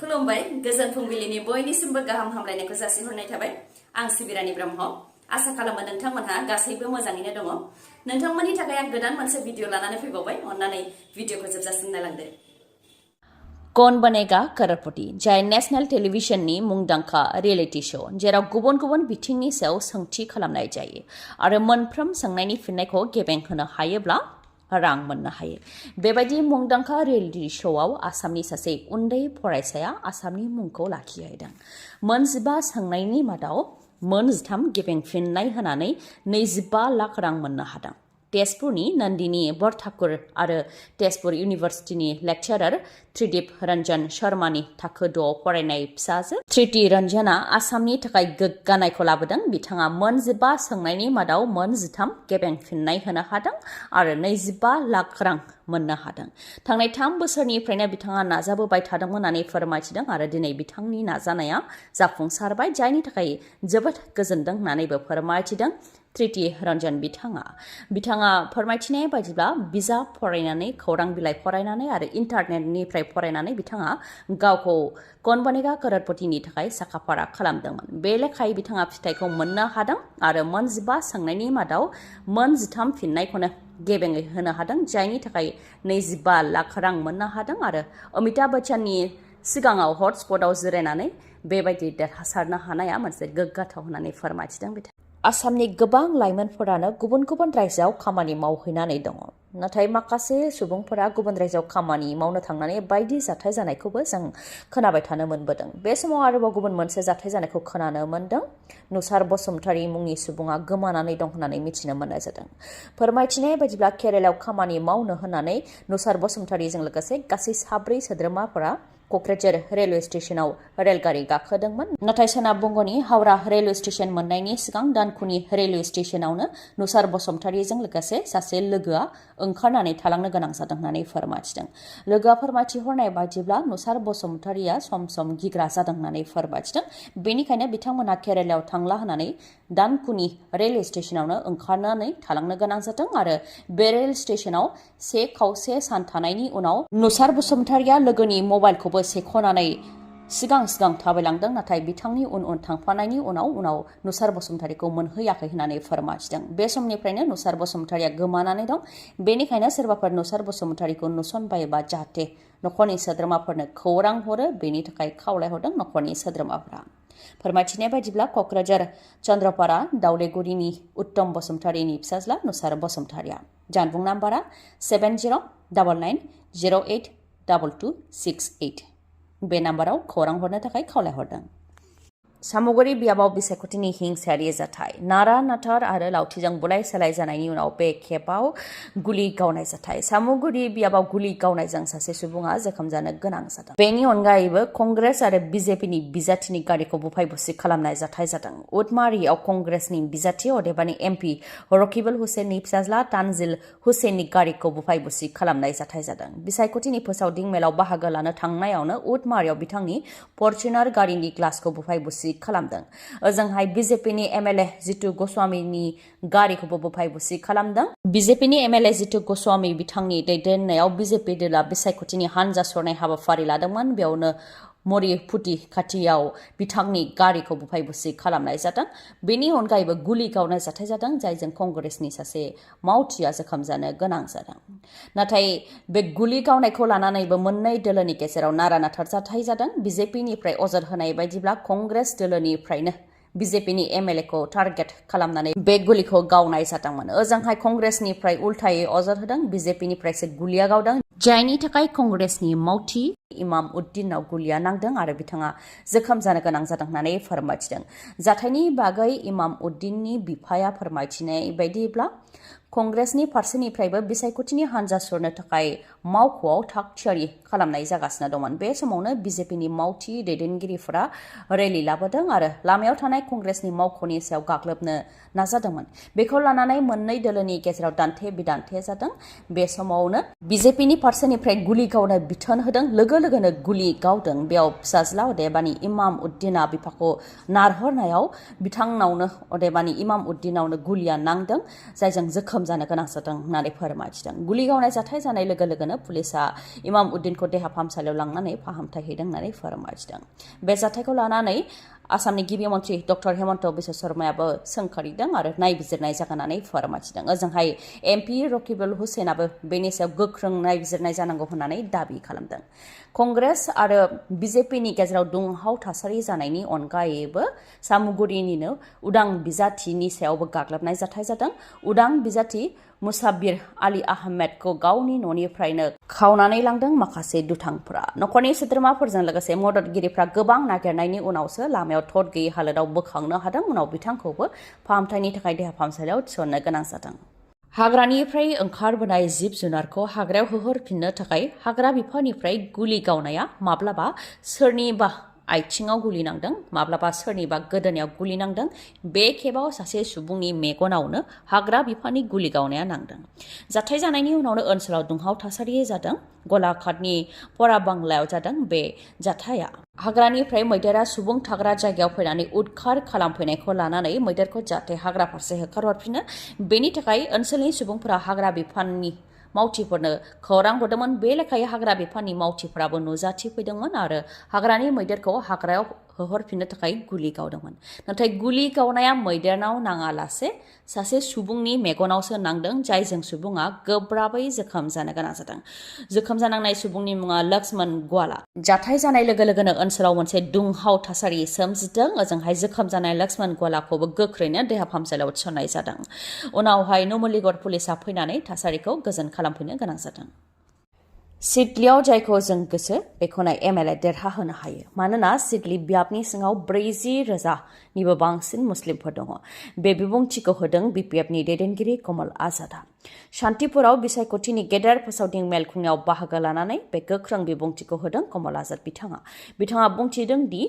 खुलुमबाय गोजोन फुंबिलिनि बयनिसिमबो गाहाम हामलायनायखौ जासिहरनाय थाबाय आं सिबि रानी ब्रह्म आसा खालामो नोंथांमोनहा गासैबो मोजाङैनो दङ नोंथांमोननि थाखाय आं गोदान मोनसे भिडिअ लानानै फैबावबाय अन्नानै भिडिअखौ जोबजासिम नायलांदो कौन बनेगा करोड़पति जाय नेशनेल टेलिभिजननि मुंदांखा रियेलिटी शो जेराव गुबुन गुबुन बिथिंनि सायाव सोंथि खालामनाय जायो आरो मोनफ्रोम सोंनायनि फिननायखौ गेबें होनो हायोब्ला रां मोननो हायो बेबायदि मुंदांखा रियेलिटी शोआव आसामनि सासे उन्दै फरायसाया आसामनि मुंखौ लाखिहैदों मोन15 सोंनायनि मादाव मोन13 गेबें फिननाय होनानै 25 लाख रां मोननो हादों तेजपुरनि नन्दिनी बरठाकुर आरो तेजपुर इउनिभार्सिटिनि लेक्चारार त्रिदीप रंजन शर्मानि थाखो 2 फरायनाय फिसाजो त्रिति रंजना आसामनि थाखाय गोग्गानायखौ लाबोदों बिथाङा मोन15 सोंनायनि मादाव मोन13 गेबें फिननाय होनो हादों आरो 25 लाख रां मोननो हादों थांनाय 3 बोसोरनिफ्रायनो बिथाङा नाजाबोबाय थादोंमोन होननानै फोरमायथिदों आरो दिनै बिथांनि नाजानाया जाफुंसारबाय जायनि थाखाय जोबोद गोजोनदों होननानैबो फोरमायथिदों त्रिति रंजन बिथाङा फोरमायथिनाय बायदिब्ला बिजाब फरायनानै खौरां बिलाइ फरायनानै आरो इन्टारनेटनिफ्राय फरायनानै बिथाङा गावखौ कौन बनेगा करोड़पतिनि थाखाय साखाफारा खालामदोंमोन बे लेखायै बिथाङा फिथाइखौ मोननो हादों आरो मोन15 सोंनायनि मादाव मोन13 फिननायखौनो गेबेङै होनो हादों जायनि थाखाय 25 लाख रां मोननो हादों आरो अमिताभ बच्चननि सिगाङाव हटस्पटआव जिरायनानै बेबायदि देरहासारनो हानाया मोनसे गोग्गाथाव होननानै फोरमायथिदों आसामनि गोबां लाइमोनफोरानो गुबुन गुबुन रायजोआव खामानि मावहैनानै दङ नाथाय माखासे सुबुंफोरा गुबुन रायजोआव खामानि मावनो थांनानै बायदि जाथाय जानायखौबो जों खोनाबाय थानो मोनबोदों बे समाव आरोबाव गुबुन मोनसे जाथाय जानायखौ खोनानो मोनदों नुसार बसुमतारी मुंनि सुबुङा गोमानानै दं होननानै मिथिनो मोननाय जादों फोरमायथिनाय बायदिब्ला केरेलायाव खामानि मावनो होननानै नुसार बसुमतारीजों लोगोसे गासै 4 सोद्रोमाफोरा क'क्राझार रेलवे स्टेशनाव रेलगारि गाखोदोंमोन नाथाय सोनाब बंगनि हावड़ा रेलवे स्टेशन मोननायनि सिगां दानकुनी रेलवे स्टेशनावनो नुसार बसुमतारीजों लोगोसे सासे लोगोआ ओंखारनानै थालांनो गोनां जादों होननानै फोरमायथिदों लोगोआ फोरमायथिहरनाय बायदिब्ला नुसार बसुमतारीया सम सम गिग्रा जादों होननानै फोरमायथिदों बेनिखायनो बिथांमोनहा केरेलायाव थांला होननानै दानकुनी रेलवे स्टेशनावनो ओंखारनानै थालांनो गोनां जादों आरो बे रेल स्टेशनाव 1.5 सान थानायनि उनाव नुसार बसुमतारीया लोगोनि मबाइलखौबो सेख'नानै सिगां थाबायलांदों नाथाय बिथांनि उन थांफानायनि उनाव नुसार बसुमतारीखौ मोनहैयाखै होननानै फोरमायथिदों बे समनिफ्रायनो नुसार बसुमतारीया गोमानानै दं बेनिखायनो सोरबाफोर नुसार बसुमतारीखौ नुसनबायोबा जाहाथे नखरनि सोद्रोमाफोरनो खौरां हरो बेनि थाखाय खावलायहरदों नखरनि सोद्रोमाफोरा फोरमायथिनाय बायदिब्ला क'क्राझार चन्द्रपारा दावलेगुरिनि उत्तम बसुमतारीनि फिसाज्ला नुसार बसुमतारीया जानबुं नाम्बारा 7099082268 बे नाम्बाराव खौरां हरनो थाखाय खावलायहरदों सामुगुरि बियाबाव बिसायख'थिनि हिंसायारि जाथाय नारा नाथार आरो लावथिजों बुलाय सोलाय जानायनि उनाव बे खेबाव गुलि गावनाय जाथाय सामुगुरि बियाबाव गुलि गावनायजों सासे सुबुङा जोखोम जानो गोनां जादों बेनि अनगायैबो कंग्रेस आरो बिजेपिनि बिजाथिनि गारिखौ बुफाय बुसि खालामनाय जाथाय जादों उदमारियाव कंग्रेसनि बिजाथि अदेबानि एमपि रकिबुल हुसेननि फिसाज्ला तानजिल हुसेननि गारिखौ बुफाय बुसि खालामनाय जाथाय जादों बिसायख'थिनि फोसावदिं मेलाव बाहागो लानो थांनायावनो उदमारियाव बिथांनि फर्चुनार गारिनि ग्लासखौ बुफाय बुसि खालामदों ओजोंहाय बिजेपिनि एमएलए जितु गस्वामीनि गारिखौबो बुफाय बुसि खालामदों बिजेपिनि एमएलए जितु गस्वामी बिथांनि दैदेननायाव बिजेपि दला बिसायख'थिनि हानजा सरनाय हाबाफारि लादोंमोन बेयावनो मरिफुटि खाथियाव बिथांनि गारिखौ बुफाय बुसि खालामनाय जादों बेनि अनगायैबो गुलि गावनाय जाथाय जादों जायजों कंग्रेसनि सासे मावथिया जोखोम जानो गोनां जादों नाथाय बे गुलि गावनायखौ लानानैबो मोननै दोलोनि गेजेराव नारा नाथार जाथाय जादों बिजेपिनिफ्राय अजद होनाय बायदिब्ला कंग्रेस दोलोनिफ्रायनो बिजेपिनि एमएलएखौ टार्गेट खालामनानै बे गुलिखौ गावनाय जादोंमोन ओजोंहाय कंग्रेसनिफ्राय उल्थायै अजद होदों बिजेपिनिफ्रायसो गुलिया गावदों जायनि थाखाय कंग्रेसनि मावथि इमाम उद्दिनाव गुलिया नांदों आरो बिथाङा जोखोम जानो गोनां जादों होननानै फोरमायथिदों जाथायनि बागै इमाम उद्दिननि बिफाया फोरमायथिनाय बायदिब्ला कंग्रेसनि फारसेनिफ्रायबो बिसायख'थिनि हानजा सरनो थाखाय मावख'आव थाग थियारि खालामनाय जागासिनो दंमोन बे समावनो बिजेपिनि मावथि दैदेनगिरिफोरा रेलि लाबोदों आरो लामायाव थानाय कंग्रेसनि मावख'नि सायाव गाग्लोबनो नाजादोंमोन बेखौ लानानै मोननै दोलोनि गेजेराव दान्थे बिदान्थे जादों बे समावनो बिजेपिनि फारसेनिफ्राय गुलि गावनो बिथोन होदों लोगोनो गुलि गावदों बेयाव फिसाज्ला अदेबानि इमाम उद्दिना बिफाखौ नारहरनायाव बिथांनावनो अदेबानि इमाम उद्दिनावनो गुलिया नांदों जायजों जोखोम जोखोम जानो गोनां जादों होननानै फोरमायथिदों। गुलि गावनाय जाथाय जानाय लोगो लोगोनो पुलिसा इमाम उद्दिनखौ देहा फाहामसालियाव लांनानै फाहामथाय हैदों होननानै फोरमायथिदों। बे जाथायखौ लानानै आसामनि गिबि मन्त्रि डक्टर हेमन्त बिश्व शर्मायाबो सोंखारिदों आरो नायबिजिरनाय जागोन होननानै फोरमायथिदों। ओजोंहाय एमपि रकिबुल हुसेनाबो बेनि सायाव गोख्रों नायबिजिरनाय जानांगौ होननानै दाबि खालामदों। कंग्रेस आरो बिजेपिनि गेजेराव दुंहाव थासारि जानायनि अनगायैबो सामुगुरिनिनो उदां बिजाथिनि सायावबो गाग्लोबनाय जाथाय जादों। उदां बिजाथि मुसाबिर आली आहमेदखौ गावनि न'निफ्रायनो खावनानै लांदों माखासे दुथांफोरा। नखरनि सोद्रोमाफोरजों लोगोसे मददगिरिफ्रा गोबां नागिरनायनि उनावसो लामायाव थद गैयै हालोदाव बोखांनो हादों। उनाव बिथांखौबो फाहामथायनि थाखाय देहा फाहामसालियाव थिसननो गोनां जादों। हाग्रानिफ्राय ओंखारबोनाय जिब जुनारखौ हाग्रायाव होहरफिननो थाखाय हाग्रा बिफाननिफ्राय गुलि गावनाया माब्लाबा सोरनिबा आथिङाव गुलि नांदों, माब्लाबा सोरनिबा गोदोनायाव गुलि नांदों। बे खेबाव सासे सुबुंनि मेगनावनो हाग्रा बिफाननि गुलि गावनाया नांदों। जाथाय जानायनि उनावनो ओनसोलाव दुंहाव थासारि जादों। गलाघाटनि परा बांलायाव जादों बे जाथाया। हाग्रानिफ्राय मैदेरा सुबुं थाग्रा जायगायाव फैनानै उदखार खालामफैनायखौ लानानै मैदेरखौ जाहाथे हाग्रा फारसे होखारहरफिनो बेनि थाखाय ओनसोलनि सुबुंफोरा हाग्रा बिफाननि मावथिफोरनो खौरां हरदोंमोन। बे लेखायै हाग्रा बिफाननि मावथिफोराबो नुजाथिफैदोंमोन आरो हाग्रानि मैदेरखौ हाग्रायाव होहरफिननो थाखाय गुलि गावदोंमोन। नाथाय गुलि गावनाया मैदेरनाव नाङालासे सासे सुबुंनि मेगनावसो नांदों, जायजों सुबुङा गोब्राबै जोखोम जानो गोनां जादों। जोखोम जानांनाय सुबुंनि मुङा लक्ष्मण ग्वाला। जाथाय जानाय लोगो लोगोनो ओनसोलाव मोनसे दुंहाव थासारि सोमजिदों। ओजोंहाय जोखोम जानाय लक्ष्मण ग्वालाखौबो गोख्रैनो देहा फाहामसालियाव थिसननाय जादों। उनावहाय नुमलिगड़ पुलिसा फैनानै थासारिखौ गोजोन खालामफैनो गोनां जादों। सिडलीयाव जायखौ जों गोसो बेखौनो MLA देरहाहोनो हायो। मानोना सिडली बियाबनि सिङाव 40,000निबो बांसिन मुस्लिमफोर दङ। बे बिबुंथिखौ होदों BPFनि दैदेनगिरि कमल आजादआ। शान्तिपुराव बिसायख'थिनि गेदेर फोसावदिं मेल खुंनायाव बाहागो लानानै बे गोख्रों बिबुंथिखौ होदों कमल आजाद बिथाङा बुंथिदों दि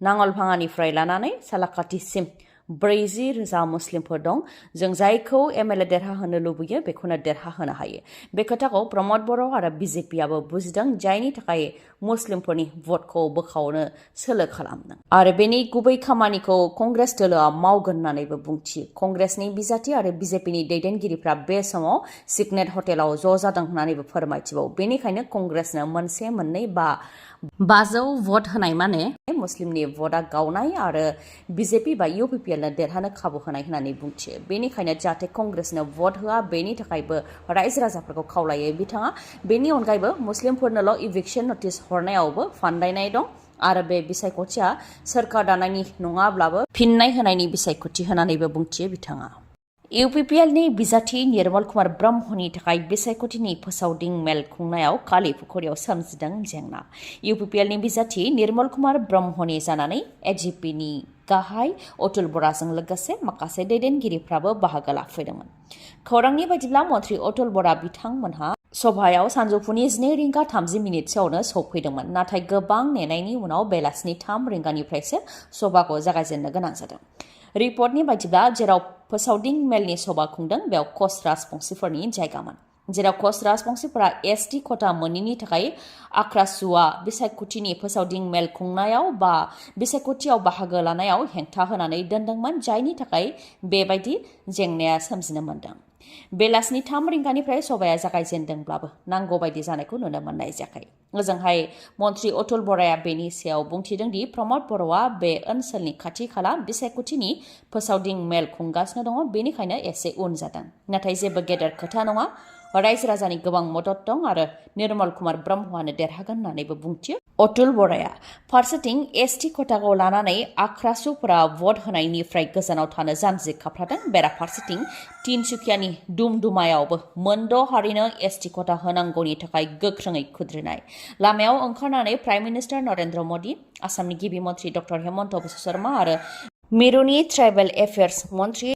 नांगलभाङानिफ्राय लानानै सालाकाटिसिम 40,000 मुस्लिमफोर दं। जों जायखौ MLA देरहाहोनो लुबैयो बेखौनो देरहाहोनो हायो। बे खोथाखौ प्रमद बर' आरो बिजेपिआबो बुजिदों, जायनि थाखाय मुस्लिमफोरनि भटखौ बोखावनो सोलो खालामदों। आरो बेनि गुबै खामानिखौ कंग्रेस दोलोआ मावगोन होननानैबो बुंथियो। कंग्रेसनि बिजाथि आरो बिजेपिनि दैदेनगिरिफ्रा बे समाव सिगनेट हटेलाव ज' जादों होननानैबो फोरमायथिबावो। बेनिखायनो कंग्रेसनो मोनसे, मोननै बा 500 भट होनाय माने मुस्लिमनि भटआ गावनाय आरो बिजेपि बा UPPL देरहानो खाबु होनाय होननानै बुंथियो। बेनिखायनो जाहाथे कंग्रेसनो भट होआ बेनि थाखायबो रायजो राजाफोरखौ खावलायो बिथाङा। बेनि अनगायैबो मुस्लिमफोरनोल' इभिक्सन नटिस हरनायावबो फान्दायनाय दं आरो बे बिसायख'थिया सोरखार दानायनि नङाब्लाबो फिननाय होनायनि बिसायख'थि होननानैबो बुंथियो बिथाङा। UPPLनि बिजाथि निर्मल कुमार ब्रह्मनि थाखाय बिसायख'थिनि फोसावदिं मेल खुंनायाव कालीपुखुरियाव सोमजिदों जेंना। UPPLनि बिजाथि निर्मल कुमार ब्रह्मनि जानानै AGPनि गाहाय अतुल बराजों लोगोसे माखासे दैदेनगिरिफ्राबो बाहागो लाफैदोंमोन। खौरांनि बायदिब्ला मन्त्रि अतुल बरा बिथांमोनहा सभायाव सानजौफुनि 2:30 सौफैदोंमोन। नाथाय गोबां नेनायनि उनाव बेलासिनि 3 रिंगानिफ्रायसो सभाखौ जागायजेननो गोनां जादों। रिपर्टनि बायदिब्ला जेराव फोसावदिं मेलनि सभा खुंदों बेयाव कच राजबंसिफोरनि जायगामोन। जेराव कच राजबंसिफोरा ST खथा मोनैनि थाखाय आख्रासुवा बिसायख'थिनि फोसावदिं मेल खुंनायाव बा बिसायख'थियाव बाहागो लानायाव हेंथा होनानै दोनदोंमोन, जायनि थाखाय बेबायदि जेंनाया सोमजिनो मोन्दों। बेलासिनि 3 रिंगानिफ्राय सभाया जागायजेनदोंब्लाबो नांगौ बायदि जानायखौ नुनो मोननाय जायाखै। ओजोंहाय मन्त्रि अतुल बराया बेनि सायाव बुंथिदों दि प्रमद बर'आ बे ओनसोलनि खाथि खाला बिसायख'थिनि फोसावदिं मेल खुंगासिनो दङ, बेनिखायनो एसे उन जादों। नाथाय जेबो गेदेर खोथा नङा, रायजो राजानि गोबां मदद दं आरो निर्मल कुमार ब्रह्मआनो देरहागोन होननानैबो बुंथियो अतुल बराया। फारसेथिं ST खथाखौ लानानै आख्रासुफोरा भट होनायनिफ्राय गोजानाव थानो जानजि खाफ्रादों। बेराफारसेथिं तिनसुकियानि दुमदुमायावबो मोनद' हारिनो ST खथा होनांगौनि थाखाय गोख्रोङै खुद्रिनाय। लामायाव ओंखारनानै प्राइम मिनिस्टार नरेन्द्र मदि, आसामनि गिबि मन्त्रि डक्टर हेमन्त बिश्व शर्मा आरो मिरुनि ट्राइबेल एफेयार्स मन्त्रि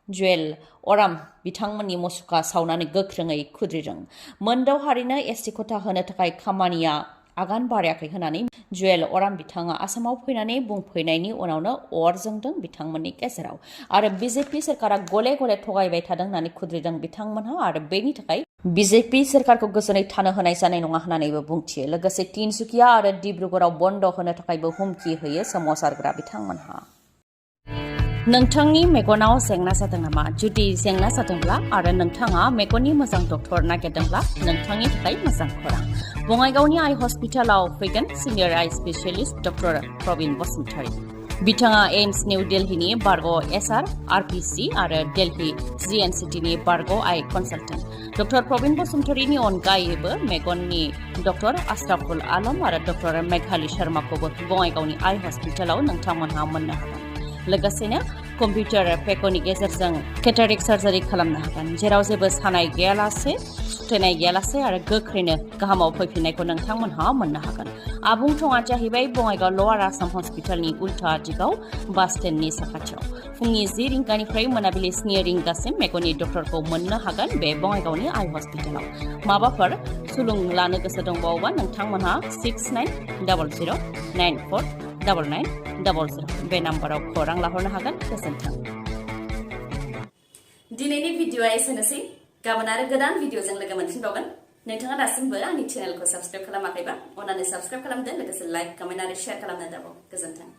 जुवेल अराम बिथांमोननि मुसुखा सावनानै गोख्रोङै खुद्रिदों। मोनद' हारिनो ST खथा होनो थाखाय खामानिया आगान बारायाखै होननानै जुवेल अराम बिथाङा आसामाव फैनानै बुंफैनायनि उनावनो अर जोंदों बिथांमोननि गेजेराव। आरो BJP सोरखारा गले गले थगायबाय थादों होननानै खुद्रिदों बिथांमोनहा आरो बेनि थाखाय BJP सोरखारखौ गोजोनै थानो होनाय जानाय नङा होननानैबो बुंथियो। लोगोसे तिनसुकिया आरो डिब्रुगड़आव बन्द होनो थाखायबो हुमखि होयो सोमावसारग्रा बिथांमोनहा। नोंथांनि मेगनाव जेंना जादों नामा? जुदि जेंना जादोंब्ला आरो नोंथाङा मेगननि मोजां डक्टर नागिरदोंब्ला नोंथांनि थाखाय मोजां खौरां। बङाइगावनि आइ हस्पिटालाव फैगोन सिनियर आइ स्पेशलिस्ट डक्टर प्रबिन बसुमतारी। बिथाङा एम्स निउ दिल्लीनि बारग' एसआर आरपिसि आरो दिल्ली जिएनसिटिनि बारग' आइ कनसालटेन्ट। डक्टर प्रबिन बसुमतारीनि अनगायैबो मेगननि डक्टर आशराफुल आलम आरो डक्टर मेघाली शर्माखौबो बङाइगावनि आइ हस्पिटालाव नोंथांमोनहा मोननो हागोन। लोगोसेनो कम्पिउटार पेकनि गेजेरजों केटारेक सार्जारि खालामनो हागोन, जेराव जेबो सानाय गैयालासे, सुथेनाय गैयालासे आरो गोख्रैनो गाहामाव फैफिननायखौ नोंथांमोनहा मोननो हागोन। आबुं थङा जाहैबाय बङाइगाव लवार आसाम हस्पिटालनि उल्था दिगाव बास स्टेन्डनि साखाथियाव। फुंनि 10 रिंगानिफ्राय मोनाबिलि 4 रिंगासिम मेगननि डक्टरखौ मोननो हागोन बे बङाइगावनि आइ हस्पिटालाव। माबाफोर सुलुं लानो गोसो दंबावोबा नोंथांमोनहा 6900949900 बे नाम्बाराव खौरां लाहरनो हागोन। गोजोन्थों। दिनैनि भिडिअआ एसेनोसै। गाबोन आरो गोदान भिडिअजों लोगो मोनफिनबावगोन। नोंथाङा दासिमबो आंनि चेनेलखौ साबस्क्राइब खालामाखैबा अन्नानै साबस्क्राइब खालामदो, लोगोसे लाइक, कमेन्ट आरो शेयार खालामनो दाबाव। गोजोन्थों।